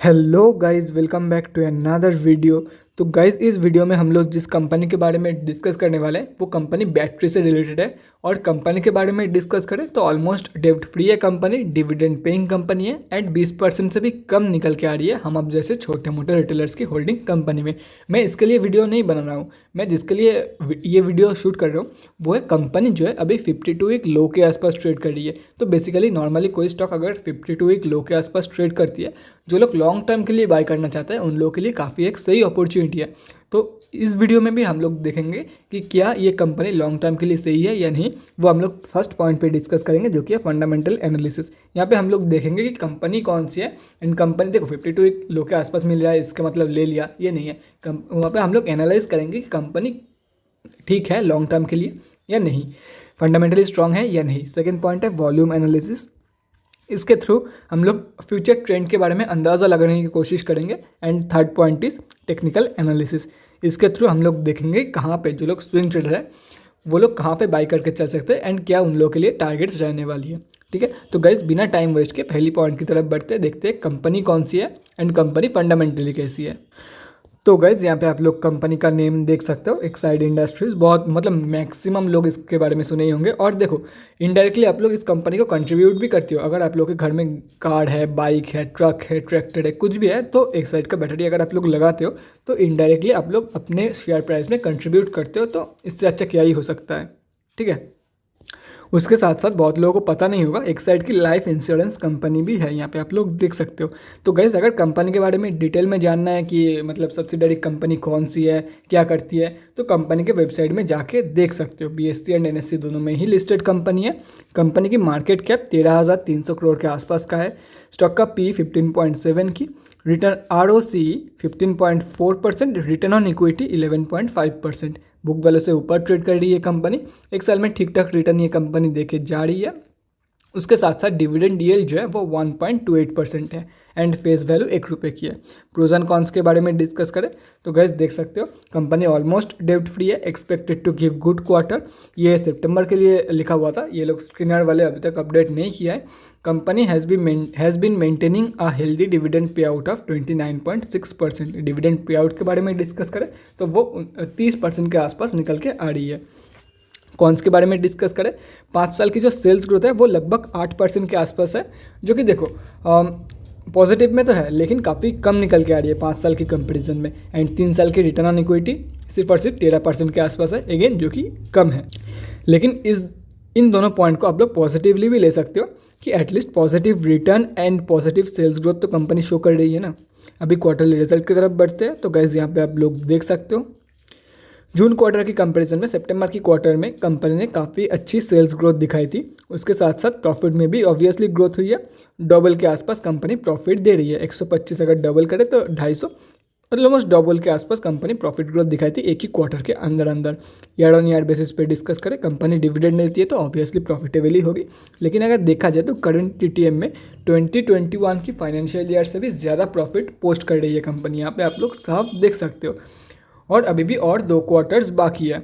Hello guys, welcome back to another video. तो guys, इस video में हम लोग जिस कंपनी के बारे में डिस्कस करने वाले हैं वो कंपनी बैटरी से रिलेटेड है। और कंपनी के बारे में डिस्कस करें तो ऑलमोस्ट डेब्ट फ्री है कंपनी, डिविडेंड पेइंग कंपनी है एंड 20% से भी कम निकल के आ रही है हम अब जैसे छोटे मोटे रिटेलर्स की होल्डिंग कंपनी में। मैं इसके लिए वीडियो नहीं बना रहा हूँ, मैं जिसके लिए ये वीडियो शूट कर रहा हूँ वो है कंपनी जो है अभी 52 वीक लो के आसपास ट्रेड कर रही है। तो बेसिकली नॉर्मली कोई स्टॉक अगर 52 वीक लो के आसपास ट्रेड करती है, जो लोग लॉन्ग टर्म के लिए बाय करना चाहते हैं उन लोगों के लिए काफ़ी एक सही अपॉर्चुनिटी है। तो इस वीडियो में भी हम लोग देखेंगे कि क्या ये कंपनी लॉन्ग टर्म के लिए सही है या नहीं, वो हम लोग फर्स्ट पॉइंट पे डिस्कस करेंगे जो कि है फंडामेंटल एनालिसिस। यहाँ पे हम लोग देखेंगे कि कंपनी कौन सी है। एंड कंपनी देखो 52 लो के आसपास मिल रहा है, इसका मतलब ले लिया, ये नहीं है। वहाँ पे हम लोग एनालाइज करेंगे कि कंपनी ठीक है लॉन्ग टर्म के लिए या नहीं, फंडामेंटली स्ट्रांग है या नहीं। सेकेंड पॉइंट है वॉल्यूम एनालिसिस। इसके थ्रू हम लोग फ्यूचर ट्रेंड के बारे में अंदाज़ा लगाने की कोशिश करेंगे। And third point is technical analysis. इसके थ्रू हम लोग देखेंगे कहाँ पे जो लोग स्विंग ट्रेडर है वो लोग कहाँ पे बाई करके चल सकते हैं एंड क्या उन लोगों के लिए टारगेट्स रहने वाली है। ठीक है, तो गाइस बिना टाइम वेस्ट के पहली पॉइंट की तरफ बढ़ते हैं, देखते हैं कंपनी कौन सी है एंड कंपनी फंडामेंटली कैसी है। तो गाइज यहाँ पे आप लोग कंपनी का नेम देख सकते हो, एक्साइड इंडस्ट्रीज। बहुत मतलब मैक्सिमम लोग इसके बारे में सुने ही होंगे। और देखो इनडायरेक्टली आप लोग इस कंपनी को कंट्रीब्यूट भी करते हो। अगर आप लोग के घर में कार है, बाइक है, ट्रक है, ट्रैक्टर है, कुछ भी है, तो एक्साइड का बैटरी अगर आप लोग लगाते हो तो इनडायरेक्टली आप लोग अपने शेयर प्राइस में कंट्रीब्यूट करते हो। तो इससे अच्छा क्या ही हो सकता है। ठीक है, उसके साथ साथ बहुत लोगों को पता नहीं होगा एक्साइड की लाइफ इंश्योरेंस कंपनी भी है, यहाँ पे आप लोग देख सकते हो। तो गैस अगर कंपनी के बारे में डिटेल में जानना है कि मतलब सब्सिडरी कंपनी कौन सी है, क्या करती है, तो कंपनी के वेबसाइट में जाके देख सकते हो। BSE एंड NSE दोनों में ही लिस्टेड कंपनी है। कंपनी की मार्केट कैप 13,300 करोड़ के आसपास का है। स्टॉक का P 15.7 की, return ROCE 15.4%, return on equity 11.5%। Book value से ऊपर ट्रेड कर रही है कंपनी। एक साल में ठीक ठाक रिटर्न ये कंपनी देके जा रही है। उसके साथ साथ डिविडेंड यील्ड जो है वो 1.28% है एंड फेस वैल्यू 1 रुपये की है। प्रोज एंड कॉन्स के बारे में डिस्कस करें तो गैस देख सकते हो कंपनी ऑलमोस्ट डेब्ट फ्री है, expected to give good quarter. ये सितंबर के लिए लिखा हुआ था, ये लोग स्क्रीनर वाले अभी तक अपडेट नहीं किया है। Company has been maintaining a healthy dividend payout of 29.6%। Dividend payout के बारे में डिस्कस करें तो वो 30% के आसपास निकल के आ रही है। कॉन्स के बारे में डिस्कस करें, 5 साल की जो सेल्स ग्रोथ है वो लगभग 8% के आसपास है, जो कि देखो पॉजिटिव में तो है लेकिन काफ़ी कम निकल के आ रही है 5 साल की कंपैरिजन में। एंड 3 साल की रिटर्न ऑन इक्विटी सिर्फ और सिर्फ 13% के आसपास है, अगेन जो कि कम है। लेकिन इन दोनों पॉइंट को आप लोग पॉजिटिवली भी ले सकते हो कि at least positive return and positive sales growth तो कंपनी शो कर रही है ना। अभी क्वार्टरली रिजल्ट की तरफ बढ़ते हैं तो गाइस यहाँ पे आप लोग देख सकते हो जून क्वार्टर की कंपैरिजन में सितंबर की क्वार्टर में कंपनी ने काफ़ी अच्छी सेल्स ग्रोथ दिखाई थी। उसके साथ साथ प्रॉफिट में भी ऑब्वियसली ग्रोथ हुई है। डबल के आसपास कंपनी प्रॉफिट दे रही है। 125 अगर डबल करे तो 250, ऑलमोस्ट डबल के आसपास कंपनी प्रॉफिट ग्रोथ दिखाई थी एक ही क्वार्टर के अंदर अंदर। ईयर ऑन ईयर बेसिस पे डिस्कस करें, कंपनी डिविडेंड देती है तो ऑब्वियसली प्रॉफिटेबल ही होगी। लेकिन अगर देखा जाए तो करंट TTM में 2021 की फाइनेंशियल ईयर से भी ज़्यादा प्रॉफिट पोस्ट कर रही है कंपनी, यहाँ पे आप लोग साफ देख सकते हो। और अभी भी और 2 क्वार्टर्स बाकी है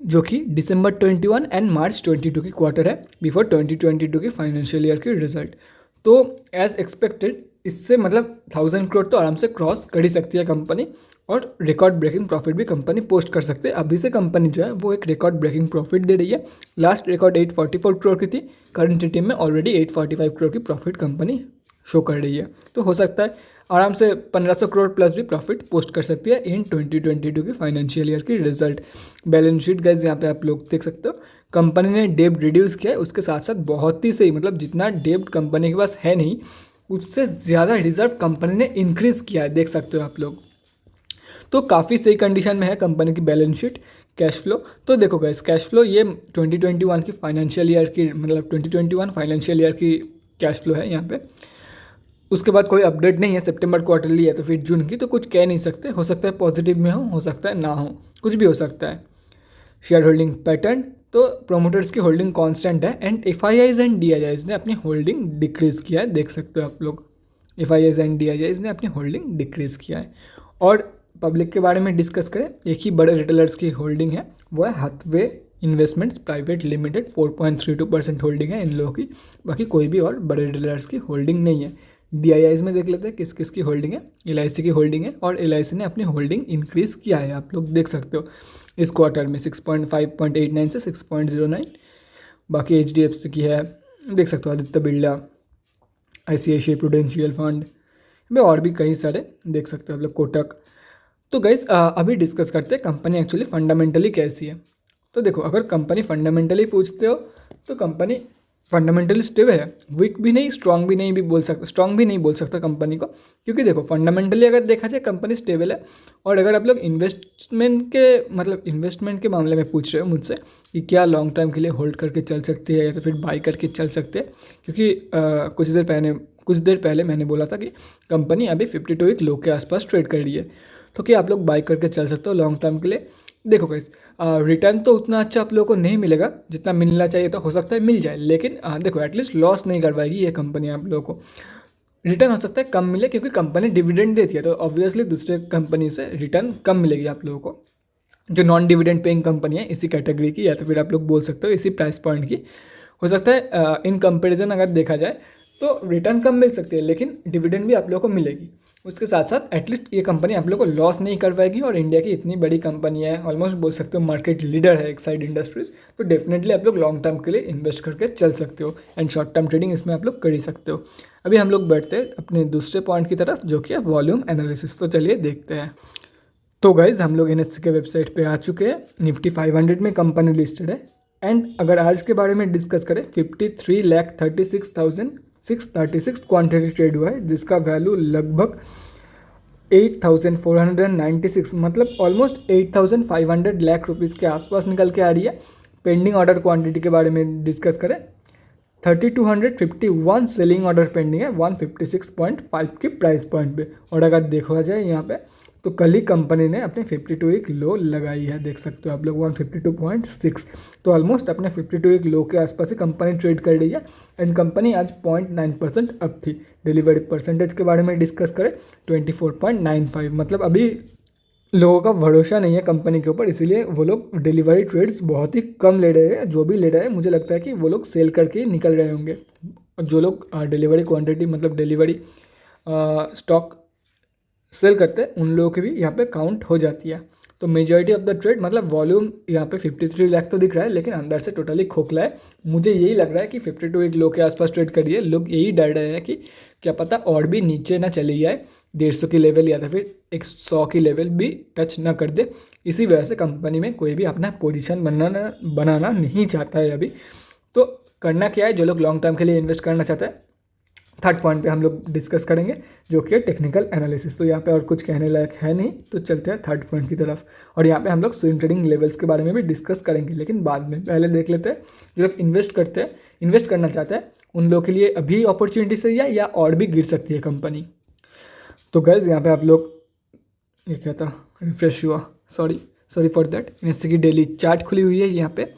जो कि दिसंबर 21 एंड मार्च 22 की क्वार्टर है बिफोर 2022 की फाइनेंशियल ईयर की रिजल्ट। तो एज एक्सपेक्टेड इससे मतलब 1000 करोड़ तो आराम से क्रॉस कर ही सकती है कंपनी और रिकॉर्ड ब्रेकिंग प्रॉफिट भी कंपनी पोस्ट कर सकते हैं। अभी से कंपनी जो है वो एक रिकॉर्ड ब्रेकिंग प्रॉफिट दे रही है। लास्ट रिकॉर्ड 844 करोड़ की थी, करंट TTM में ऑलरेडी 845 करोड़ की प्रॉफिट कंपनी शो कर रही है। तो हो सकता है आराम से 1500 करोड़ प्लस भी प्रॉफिट पोस्ट कर सकती है इन 2022 की फाइनेंशियल ईयर की रिजल्ट। बैलेंस शीट गाइस यहाँ पे आप लोग देख सकते हो, कंपनी ने डेब्ट रिड्यूस किया है। उसके साथ साथ बहुत ही सही मतलब जितना डेब्ट कंपनी के पास है नहीं उससे ज़्यादा रिजर्व कंपनी ने इंक्रीज़ किया है, देख सकते हो आप लोग। तो काफ़ी सही कंडीशन में है कंपनी की बैलेंस शीट। कैश फ्लो तो देखो गाइस, कैश फ्लो ये 2021 की फाइनेंशियल ईयर की मतलब 2021 फाइनेंशियल ईयर की कैश फ्लो है यहाँ पे। उसके बाद कोई अपडेट नहीं है, सितंबर क्वार्टरली है तो फिर जून की तो कुछ कह नहीं सकते। हो सकता है पॉजिटिव में हो सकता है ना हो, कुछ भी हो सकता है। शेयर होल्डिंग पैटर्न तो प्रोमोटर्स की होल्डिंग कांस्टेंट है एंड FIIs एंड DIIs ने अपनी होल्डिंग डिक्रीज़ किया है, देख सकते हो आप लोग। FIIs एंड DIIs ने अपनी होल्डिंग डिक्रीज़ किया है। और पब्लिक के बारे में डिस्कस करें, एक ही बड़े रिटेलर्स की होल्डिंग है, वो है Hathway investments private limited. 4.32% holding है इन लोगों की, बाकी कोई भी और बड़े रिटेलर्स की होल्डिंग नहीं है। DIIs में देख लेते हैं किस किस की होल्डिंग है। LIC की होल्डिंग है और LIC ने अपनी होल्डिंग इंक्रीज़ किया है, आप लोग देख सकते हो इस क्वार्टर में 6.5.89 से 6.09। बाकी HDFC की है, देख सकते हो Aditya Birla, ICICI prudential fund में, और भी कई सारे देख सकते हो आप लोग, कोटक। तो गाइस अभी डिस्कस करते हैं कंपनी एक्चुअली फंडामेंटली कैसी है। तो देखो, अगर कंपनी फंडामेंटली पूछते हो तो कंपनी फंडामेंटली स्टेबल है, वीक भी नहीं, स्ट्रांग भी नहीं बोल सकता कंपनी को, क्योंकि देखो फंडामेंटली अगर देखा जाए कंपनी स्टेबल है। और अगर आप लोग इन्वेस्टमेंट के मामले में पूछ रहे हो मुझसे कि क्या लॉन्ग टर्म के लिए होल्ड करके चल सकती है या तो फिर बाई करके चल सकते हैं, क्योंकि कुछ देर पहले मैंने बोला था कि कंपनी अभी 52 वीक लो के आसपास ट्रेड कर रही है, तो क्या आप लोग बाई करके चल सकते हो लॉन्ग टर्म के लिए। देखो गाइस, रिटर्न तो उतना अच्छा आप लोगों को नहीं मिलेगा जितना मिलना चाहिए, तो हो सकता है मिल जाए, लेकिन देखो एटलीस्ट लॉस नहीं करवाएगी ये कंपनी आप लोगों को। रिटर्न हो सकता है कम मिले क्योंकि कंपनी डिविडेंड देती है, तो ऑब्वियसली दूसरे कंपनी से रिटर्न कम मिलेगी आप लोगों को, जो नॉन डिविडेंड पेइंग कंपनी है इसी कैटेगरी की, या तो फिर आप लोग बोल सकते हो इसी प्राइस पॉइंट की। हो सकता है इन कंपेरिजन अगर देखा जाए तो रिटर्न कम मिल सकती है, लेकिन डिविडेंड भी आप लोगों को मिलेगी। उसके साथ साथ एटलीस्ट ये कंपनी आप लोग को लॉस नहीं करवाएगी, और इंडिया की इतनी बड़ी कंपनी है, ऑलमोस्ट बोल सकते हो मार्केट लीडर है एक्साइड इंडस्ट्रीज, तो डेफिनेटली आप लोग लॉन्ग टर्म के लिए इन्वेस्ट करके चल सकते हो, एंड शॉर्ट टर्म ट्रेडिंग इसमें आप लोग कर ही सकते हो। अभी हम लोग बैठते हैं अपने दूसरे पॉइंट की तरफ, जो कि है वॉल्यूम एनालिसिस। तो चलिए देखते हैं। तो गाइज, हम लोग NSE के वेबसाइट पे आ चुके हैं। निफ्टी 500 में कंपनी लिस्टेड है, एंड अगर आज के बारे में डिस्कस करें 53,36,636 क्वांटिटी ट्रेड हुआ है, जिसका वैल्यू लगभग 8,496, मतलब ऑलमोस्ट 8,500 लाख रुपीज़ के आसपास निकल के आ रही है। पेंडिंग ऑर्डर क्वांटिटी के बारे में डिस्कस करें 3,251 सेलिंग ऑर्डर पेंडिंग है 156.5 की प्राइस पॉइंट पे। और अगर देखा जाए यहाँ पे तो कल ही कंपनी ने अपने 52 वीक लो लगाई है, देख सकते हो आप लोग 152.6, तो ऑलमोस्ट अपने 52 वीक लो के आसपास ही कंपनी ट्रेड कर रही है। एंड कंपनी आज 0.9% अप थी। डिलीवरी परसेंटेज के बारे में डिस्कस करें 24.95, मतलब अभी लोगों का भरोसा नहीं है कंपनी के ऊपर, इसीलिए वो लोग डिलीवरी ट्रेड्स बहुत ही कम ले रहे हैं। जो भी ले रहे हैं मुझे लगता है कि वो लोग सेल करके ही निकल रहे होंगे। जो लोग डिलीवरी क्वांटिटी मतलब डिलीवरी स्टॉक सेल करते हैं उन लोगों की भी यहाँ पे काउंट हो जाती है। तो मेजॉरिटी ऑफ द ट्रेड, मतलब वॉल्यूम यहाँ पे 53 लाख तो दिख रहा है, लेकिन अंदर से टोटली खोखला है। मुझे यही लग रहा है कि 52 वीक लो के आसपास ट्रेड करिए। लोग यही डर रहे हैं कि क्या पता और भी नीचे ना चली जाए 150 की लेवल, या तो फिर 100 की लेवल भी टच ना कर दे। इसी वजह से कंपनी में कोई भी अपना पोजीशन बनाना नहीं चाहता है अभी। तो करना क्या है, जो लोग लॉन्ग टर्म के लिए इन्वेस्ट करना चाहते हैं, थर्ड पॉइंट पे हम लोग डिस्कस करेंगे, जो कि है टेक्निकल एनालिसिस। तो यहाँ पे और कुछ कहने लायक है नहीं, तो चलते हैं थर्ड पॉइंट की तरफ। और यहाँ पे हम लोग स्विंग ट्रेडिंग लेवल्स के बारे में भी डिस्कस करेंगे, लेकिन बाद में। पहले देख लेते हैं जो लोग इन्वेस्ट करना चाहते हैं उन लोगों के लिए अभी अपॉर्चुनिटी सही है या और भी गिर सकती है कंपनी। तो गाइस, यहाँ पे आप लोग, ये क्या था, रिफ्रेश हुआ, सॉरी फॉर दैट। NSE की डेली चार्ट खुली हुई है यहाँ पे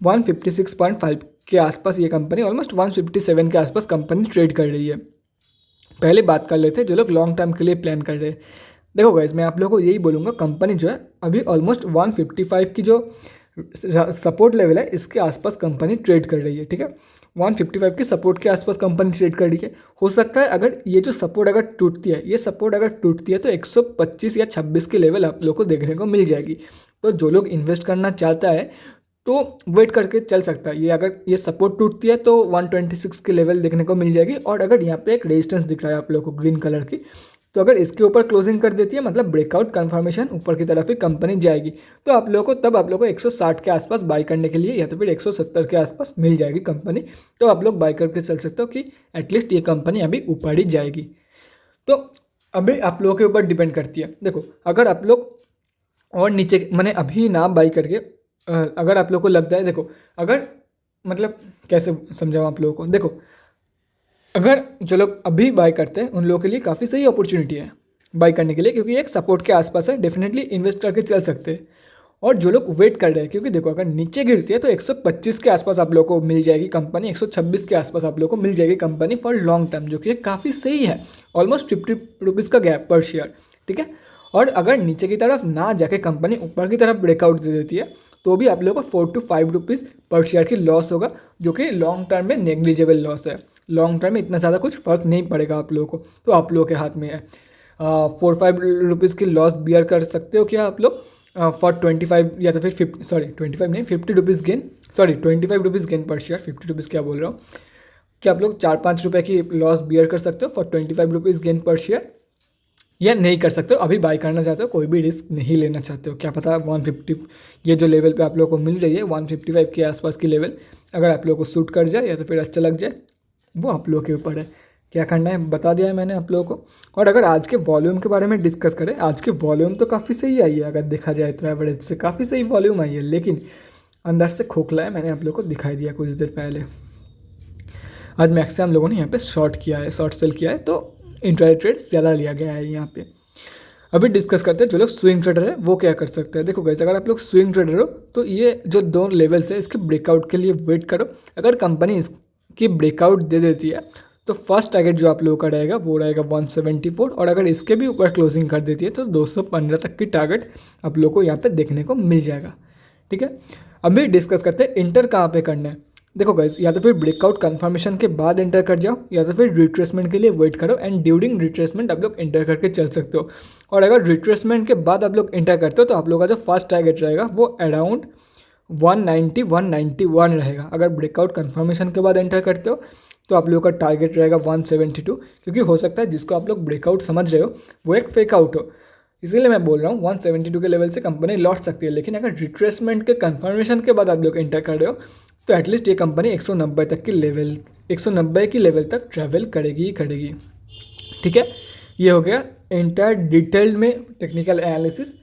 156.5 के आसपास ये कंपनी, ऑलमोस्ट 157 के आसपास कंपनी ट्रेड कर रही है। पहले बात कर लेते हैं जो लोग लॉन्ग टर्म के लिए प्लान कर रहे हैं। देखो गाइस, मैं आप लोगों को यही बोलूँगा, कंपनी जो है अभी ऑलमोस्ट 155 की जो सपोर्ट लेवल है इसके आसपास कंपनी ट्रेड कर रही है, ठीक है। 155 के सपोर्ट के आसपास कंपनी ट्रेड कर रही है। हो सकता है अगर ये जो सपोर्ट अगर टूटती है तो 125 या 26 की लेवल आप लोग को देखने को मिल जाएगी। तो जो लोग इन्वेस्ट करना चाहता है तो वेट करके चल सकता है। ये अगर ये सपोर्ट टूटती है तो 126 की लेवल देखने को मिल जाएगी। और अगर यहाँ पे एक रेजिस्टेंस दिख रहा है आप लोगों को ग्रीन कलर की, तो अगर इसके ऊपर क्लोजिंग कर देती है, मतलब ब्रेकआउट कंफर्मेशन ऊपर की तरफ ही कंपनी जाएगी, तो आप लोगों को 160 के आसपास बाई करने के लिए या तो फिर 170 के आसपास मिल जाएगी कंपनी। तो आप लोग बाई करके चल सकते हो कि एटलीस्ट ये कंपनी अभी ऊपर ही जाएगी। तो अभी आप लोगों के ऊपर डिपेंड करती है। देखो, अगर आप लोग और नीचे मैंने अभी ना बाई करके, अगर आप लोग को लगता है, देखो अगर मतलब कैसे समझाऊँ आप लोगों को, देखो अगर जो लोग अभी बाय करते हैं उन लोगों के लिए काफ़ी सही अपॉर्चुनिटी है बाय करने के लिए, क्योंकि एक सपोर्ट के आसपास है, डेफिनेटली इन्वेस्ट करके चल सकते हैं। और जो लोग वेट कर रहे हैं, क्योंकि देखो अगर नीचे गिरती है तो 125 के आसपास आप लोग को मिल जाएगी कंपनी, 126 के आसपास आप लोग को मिल जाएगी कंपनी फॉर लॉन्ग टर्म, जो कि काफ़ी सही है। ऑलमोस्ट 50 रुपीज़ का गैप पर शेयर, ठीक है। और अगर नीचे की तरफ ना जाके कंपनी ऊपर की तरफ ब्रेकआउट दे देती है तो भी आप लोगों को 4 to 5 रुपीज़ पर शेयर की लॉस होगा, जो कि लॉन्ग टर्म में नेग्लिजिबल लॉस है। लॉन्ग टर्म में इतना ज़्यादा कुछ फ़र्क नहीं पड़ेगा आप लोगों को, तो आप लोगों के हाथ में है। 4-5 रुपीज़ की लॉस बियर कर सकते हो क्या आप लोग फॉर 25 या तो फिर 25 नहीं 50 रुपीज़ गेन, 25 रुपीज़ गेन पर शेयर, 50 रुपीज़ क्या बोल रहा हूँ, कि आप लोग 4-5 रुपये की लॉस बियर कर सकते हो फॉर 25 रुपीज़ गेन पर शेयर, या नहीं कर सकते हो। अभी बाय करना चाहते हो, कोई भी रिस्क नहीं लेना चाहते हो, क्या पता 150 ये जो लेवल पे आप लोगों को मिल रही है 155 के आसपास की लेवल अगर आप लोगों को सूट कर जाए या तो फिर अच्छा लग जाए, वो आप लोगों के ऊपर है। क्या करना है बता दिया है मैंने आप लोगों को। और अगर आज के वॉल्यूम के बारे में डिस्कस करें, आज की वॉल्यूम तो काफ़ी सही आई है, अगर देखा जाए तो एवरेज से काफ़ी सही वॉल्यूम आई है, लेकिन अंदर से खोखला है, मैंने आप लोगों को दिखाई दिया कुछ देर पहले। आज मैक्सिमम लोगों ने यहाँ पे शॉर्ट किया है, शॉर्ट सेल किया है, तो इंट्राडे ट्रेड ज़्यादा लिया गया है यहाँ पे। अभी डिस्कस करते हैं जो लोग स्विंग ट्रेडर है वो क्या कर सकते हैं। देखो गाइस, अगर आप लोग स्विंग ट्रेडर हो तो ये जो 2 लेवल्स है इसके ब्रेकआउट के लिए वेट करो। अगर कंपनी इसकी ब्रेकआउट दे देती है तो फर्स्ट टारगेट जो आप लोगों का रहेगा वो रहेगा 174, और अगर इसके भी ऊपर क्लोजिंग कर देती है तो 215 तक की टारगेट आप लोगों को यहाँ पे देखने को मिल जाएगा। ठीक है, अभी डिस्कस करते हैं इंटर कहाँ पे करना है। देखो गाइस, या तो फिर ब्रेकआउट कंफर्मेशन के बाद एंटर कर जाओ या तो फिर रिट्रेसमेंट के लिए वेट करो, एंड ड्यूरिंग रिट्रेसमेंट आप लोग एंटर करके चल सकते हो। और अगर रिट्रेसमेंट के बाद आप लोग एंटर करते हो तो आप लोगों का जो फर्स्ट टारगेट रहेगा वो अराउंड 191 रहेगा। अगर ब्रेकआउट कंफर्मेशन के बाद एंटर करते हो तो आप लोगों का टारगेट रहेगा 172, क्योंकि हो सकता है जिसको आप लोग ब्रेकआउट समझ रहे हो वो एक फेक आउट हो, इसीलिए मैं बोल रहा हूँ 172 के लेवल से कंपनी लौट सकती है। लेकिन अगर रिट्रेसमेंट के कंफर्मेशन के बाद आप लोग एंटर कर रहे हो तो एटलीस्ट ये कंपनी 190 की लेवल तक ट्रैवल करेगी ही करेगी। ठीक है, ये हो गया एंटायर डिटेल्ड में technical analysis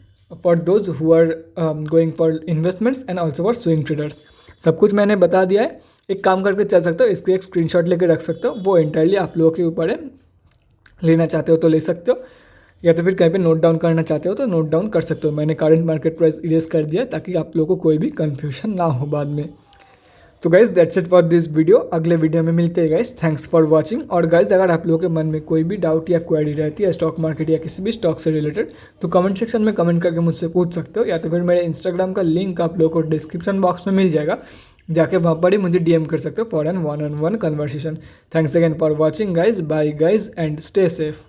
for those who are going for investments and also for swing traders. सब कुछ मैंने बता दिया है। एक काम करके चल सकते हो, इसको एक स्क्रीनशॉट लेके रख सकते हो, वो एंटायरली आप लोगों के ऊपर है, लेना चाहते हो तो ले सकते हो, या तो फिर कहीं पे नोट डाउन करना चाहते हो तो नोट डाउन कर सकते हो। मैंने करंट मार्केट प्राइस इरेज कर दिया ताकि आप लोगों को कोई भी कन्फ्यूजन ना हो बाद में। तो guys that's it for this video, अगले वीडियो में मिलते हैं गाइज। Thanks for watching. और गाइज अगर आप लोगों के मन में कोई भी डाउट या क्वेरी रहती है स्टॉक मार्केट या किसी भी स्टॉक से रिलेटेड तो कमेंट सेक्शन में कमेंट करके मुझसे पूछ सकते हो, या तो फिर मेरे इंस्टाग्राम का लिंक आप लोगों को डिस्क्रिप्शन बॉक्स में मिल जाएगा, जाके वहाँ पर ही मुझे DM कर सकते हो for an 1-on-1 conversation. Thanks again for watching guys, bye guys and stay safe.